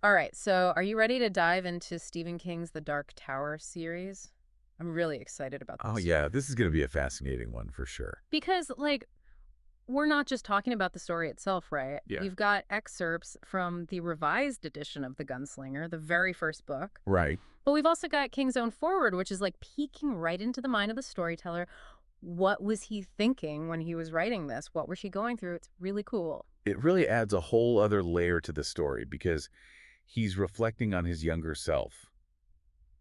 All right, so are you ready to dive into Stephen King's The Dark Tower series? I'm really excited about Oh, this. yeah, this is going to be a fascinating one for sure. Because, like, we're not just talking about the story itself, right? Yeah. We've got excerpts from the revised edition of The Gunslinger, the very first book. Right. But we've also got King's own forward, which is like peeking right into the mind of the storyteller. What was he thinking when he was writing this? What was she going through? It's really cool. It really adds a whole other layer to the story because he's reflecting on his younger self,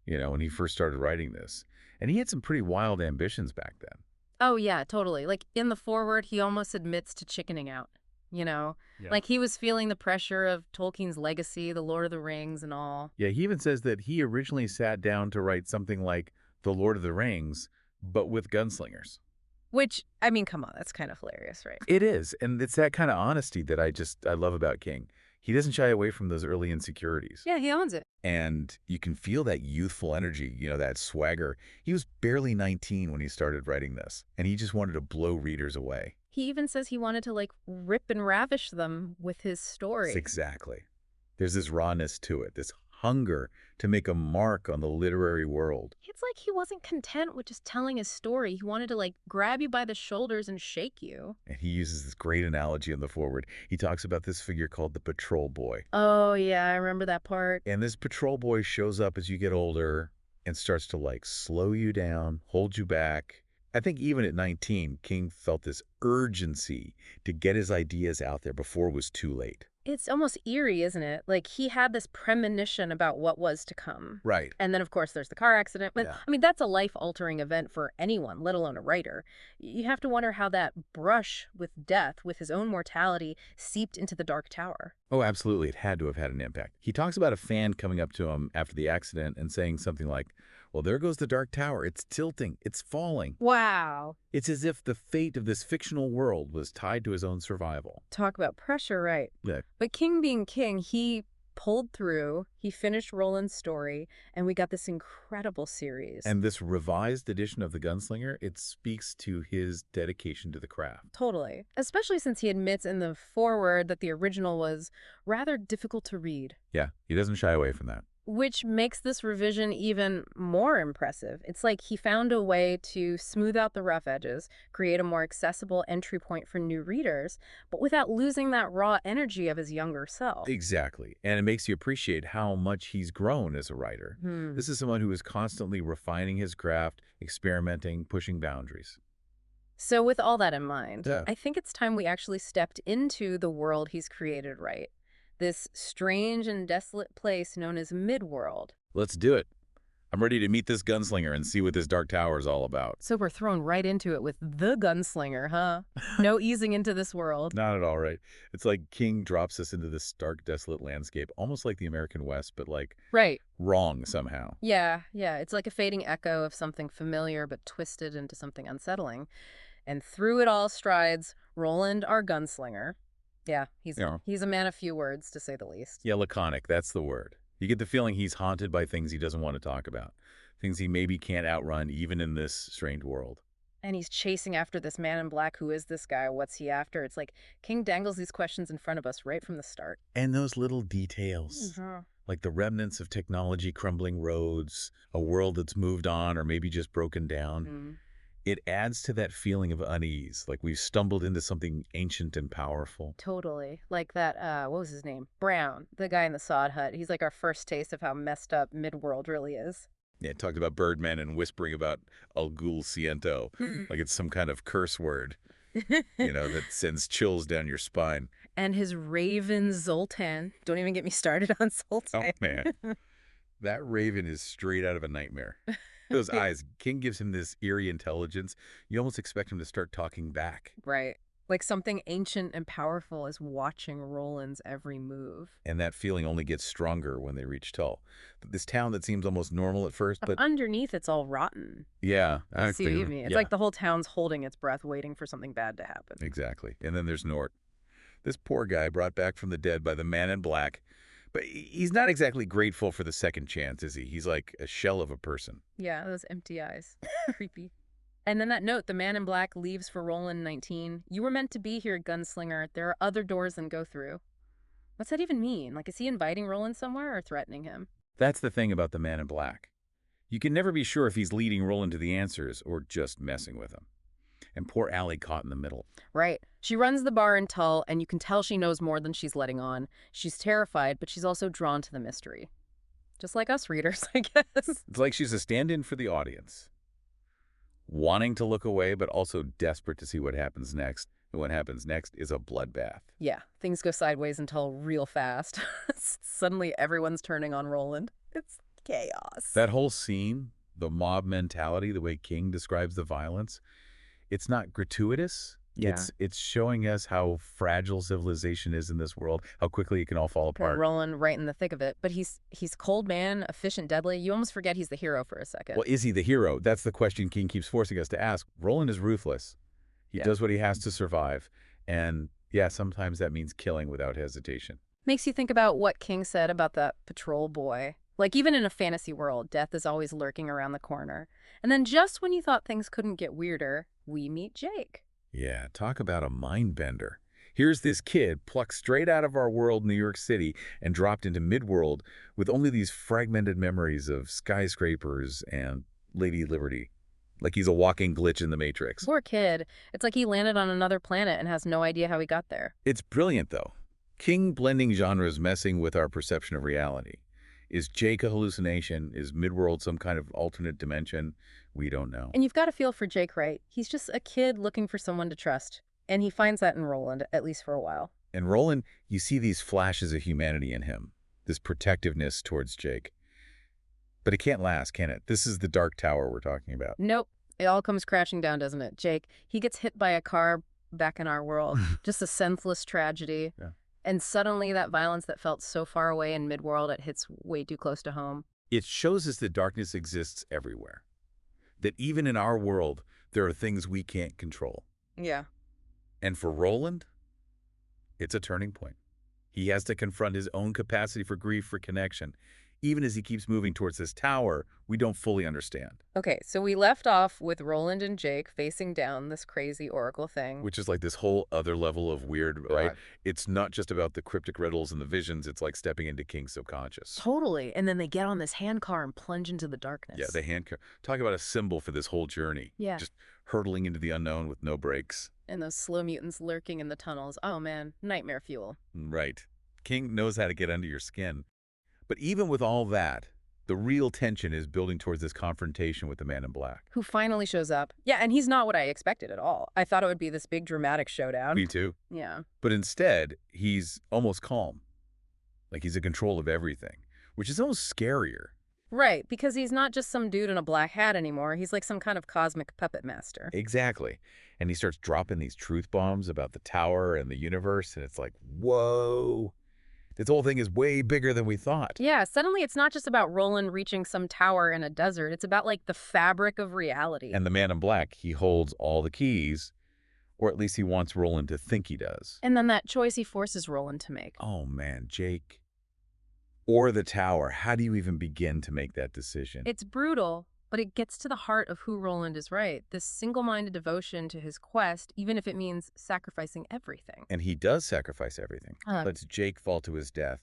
when he first started writing this. And he had some pretty wild ambitions back then. Oh, yeah, totally. Like in the forward, he almost admits to chickening out, you know? Yeah. Like he was feeling the pressure of Tolkien's legacy, The Lord of the Rings, and all. Yeah, he even says that he originally sat down to write something like The Lord of the Rings, but with gunslingers. Which, I mean, come on, that's kind of hilarious, right? It is, and it's that kind of honesty that I love about King. He doesn't shy away from those early insecurities. Yeah, he owns it. And you can feel that youthful energy, that swagger. He was barely 19 when he started writing this, and he just wanted to blow readers away. He even says he wanted to, like, rip and ravish them with his story. Exactly. There's this rawness to it, this hunger to make a mark on the literary world. It's like he wasn't content with just telling his story. He wanted to, like, grab you by the shoulders and shake you. And he uses this great analogy in the foreword. He talks about this figure called the patrol boy. Oh, yeah, I remember that part. And this patrol boy shows up as you get older and starts to like slow you down, hold you back. I think even at 19, King felt this urgency to get his ideas out there before it was too late. It's almost eerie, isn't it? Like, he had this premonition about what was to come. Right. And then, of course, there's the car accident. But, Yeah. I mean, that's a life-altering event for anyone, let alone a writer. You have to wonder how that brush with death, with his own mortality, seeped into the Dark Tower. Oh, absolutely. It had to have had an impact. He talks about a fan coming up to him after the accident and saying something like, well, there goes the Dark Tower. It's tilting. It's falling. Wow. It's as if the fate of this fictional world was tied to his own survival. Talk about pressure, right? Yeah. But King being King, he pulled through, he finished Roland's story, and we got this incredible series. And this revised edition of The Gunslinger, it speaks to his dedication to the craft. Totally. Especially since he admits in the foreword that the original was rather difficult to read. Yeah, he doesn't shy away from that. Which makes this revision even more impressive. It's like he found a way to smooth out the rough edges, create a more accessible entry point for new readers, but without losing that raw energy of his younger self. Exactly. And it makes you appreciate how much he's grown as a writer. Hmm. This is someone who is constantly refining his craft, experimenting, pushing boundaries. So with all that in mind, Yeah. I think it's time we actually stepped into the world he's created, right? This strange and desolate place known as Midworld. Let's do it. I'm ready to meet this gunslinger and see what this Dark Tower is all about. So we're thrown right into it with the gunslinger, huh? No easing into this world. Not at all, right? It's like King drops us into this stark, desolate landscape, almost like the American West, but like Right. wrong somehow. Yeah. It's like a fading echo of something familiar but twisted into something unsettling. And through it all strides Roland, our gunslinger. Yeah, he's a man of few words, to say the least. Yeah, laconic, that's the word. You get the feeling he's haunted by things he doesn't want to talk about, things he maybe can't outrun even in this strange world. And he's chasing after this man in black. Who is this guy? What's he after? It's like King dangles these questions in front of us right from the start. And those little details, like the remnants of technology crumbling roads, a world that's moved on or maybe just broken down, Mm. it adds to that feeling of unease, like we've stumbled into something ancient and powerful. Totally. Like that, what was his name? Brown, the guy in the sod hut. He's like our first taste of how messed up Midworld really is. Yeah, it talked about Birdmen and whispering about El Ghul Siento, like it's some kind of curse word, that sends chills down your spine. And his raven Zoltan. Don't even get me started on Oh, Zoltan. man. That raven is straight out of a nightmare. Those eyes, King gives him this eerie intelligence. You almost expect him to start talking back. Right. Like something ancient and powerful is watching Roland's every move. And that feeling only gets stronger when they reach Tull. This town that seems almost normal at first, but Underneath, it's all rotten. yeah. I see what you mean. It's like the whole town's holding its breath, waiting for something bad to happen. Exactly. And then there's Nort. This poor guy brought back from the dead by the man in black. But he's not exactly grateful for the second chance, is he? He's like a shell of a person. Yeah, those empty eyes. Creepy. And then that note, the man in black leaves for Roland 19. You were meant to be here, gunslinger. There are other doors than go through. What's that even mean? Like, is he inviting Roland somewhere or threatening him? That's the thing about the Man in Black. You can never be sure if he's leading Roland to the answers or just messing with him. And poor Allie caught in the middle. Right. She runs the bar in Tull, and you can tell she knows more than she's letting on. She's terrified, but she's also drawn to the mystery. Just like us readers, I guess. It's like she's a stand-in for the audience, wanting to look away, but also desperate to see what happens next. And what happens next is a bloodbath. Yeah, things go sideways until real fast. Suddenly, everyone's turning on Roland. It's chaos. That whole scene, the mob mentality, the way King describes the violence, it's not gratuitous. Yeah. It's showing us how fragile civilization is in this world, how quickly it can all fall apart. Roland right in the thick of it. But he's cold man, efficient, deadly. You almost forget he's the hero for a second. Well, is he the hero? That's the question King keeps forcing us to ask. Roland is ruthless. He does what he has to survive. And yeah, sometimes that means killing without hesitation. Makes you think about what King said about that patrol boy. Like, even in a fantasy world, death is always lurking around the corner. And then just when you thought things couldn't get weirder, we meet Jake. Yeah, talk about a mind bender. Here's this kid plucked straight out of our world, New York City, and dropped into midworld with only these fragmented memories of skyscrapers and Lady Liberty. Like he's a walking glitch in the Matrix. Poor kid. It's like he landed on another planet and has no idea how he got there. It's brilliant, though. King blending genres, messing with our perception of reality. Is Jake a hallucination? Is midworld some kind of alternate dimension? We don't know. And you've got to feel for Jake, right? He's just a kid looking for someone to trust. And he finds that in Roland, at least for a while. And Roland, you see these flashes of humanity in him, this protectiveness towards Jake. But it can't last, can it? This is the Dark Tower we're talking about. Nope. It all comes crashing down, doesn't it? Jake, he gets hit by a car back in our world. Just a senseless tragedy. Yeah. And suddenly that violence that felt so far away in midworld, it hits way too close to home. It shows us that darkness exists everywhere. That even in our world, there are things we can't control. Yeah. And for Roland, it's a turning point. He has to confront his own capacity for grief, for connection. Even as he keeps moving towards this tower, we don't fully understand. Okay, so we left off with Roland and Jake facing down this crazy oracle thing. Which is like this whole other level of weird, right? God. It's not just about the cryptic riddles and the visions. It's like stepping into King's subconscious. Totally. And then they get on this handcar and plunge into the darkness. Yeah, the hand. Talk about a symbol for this whole journey. Yeah. Just hurtling into the unknown with no brakes. And those slow mutants lurking in the tunnels. Oh, man. Nightmare fuel. Right. King knows how to get under your skin. But even with all that, the real tension is building towards this confrontation with the Man in Black. Who finally shows up. Yeah, and he's not what I expected at all. I thought it would be this big dramatic showdown. Me too. Yeah. But instead, he's almost calm. Like he's in control of everything, which is almost scarier. Right, because he's not just some dude in a black hat anymore. He's like some kind of cosmic puppet master. Exactly. And he starts dropping these truth bombs about the tower and the universe, and it's like, whoa. This whole thing is way bigger than we thought. Yeah, suddenly it's not just about Roland reaching some tower in a desert. It's about, like, the fabric of reality. And the Man in Black, he holds all the keys, or at least he wants Roland to think he does. And then that choice he forces Roland to make. Oh, man, Jake. Or the tower. How do you even begin to make that decision? It's brutal, but it gets to the heart of who Roland is, right? This single-minded devotion to his quest, even if it means sacrificing everything. And he does sacrifice everything. Lets Jake fall to his death.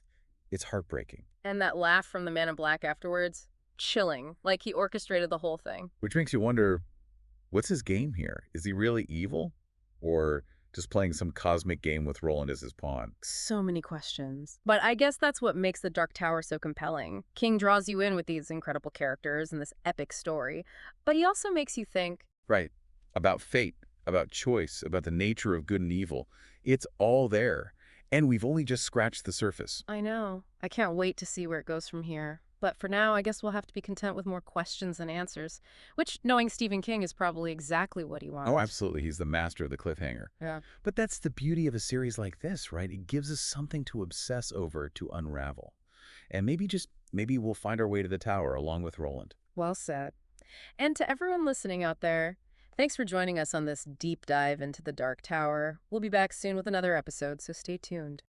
It's heartbreaking. And that laugh from the Man in Black afterwards, chilling, like he orchestrated the whole thing. Which makes you wonder, what's his game here? Is he really evil? Or just playing some cosmic game with Roland as his pawn? So many questions. But I guess that's what makes the Dark Tower so compelling. King draws you in with these incredible characters and this epic story, but he also makes you think. Right. About fate, about choice, about the nature of good and evil. It's all there. And we've only just scratched the surface. I know. I can't wait to see where it goes from here. But for now, I guess we'll have to be content with more questions than answers, which, knowing Stephen King, is probably exactly what he wants. Oh, absolutely. He's the master of the cliffhanger. Yeah. But that's the beauty of a series like this, right? It gives us something to obsess over, to unravel. And maybe we'll find our way to the tower along with Roland. Well said. And to everyone listening out there, thanks for joining us on this deep dive into the Dark Tower. We'll be back soon with another episode, so stay tuned.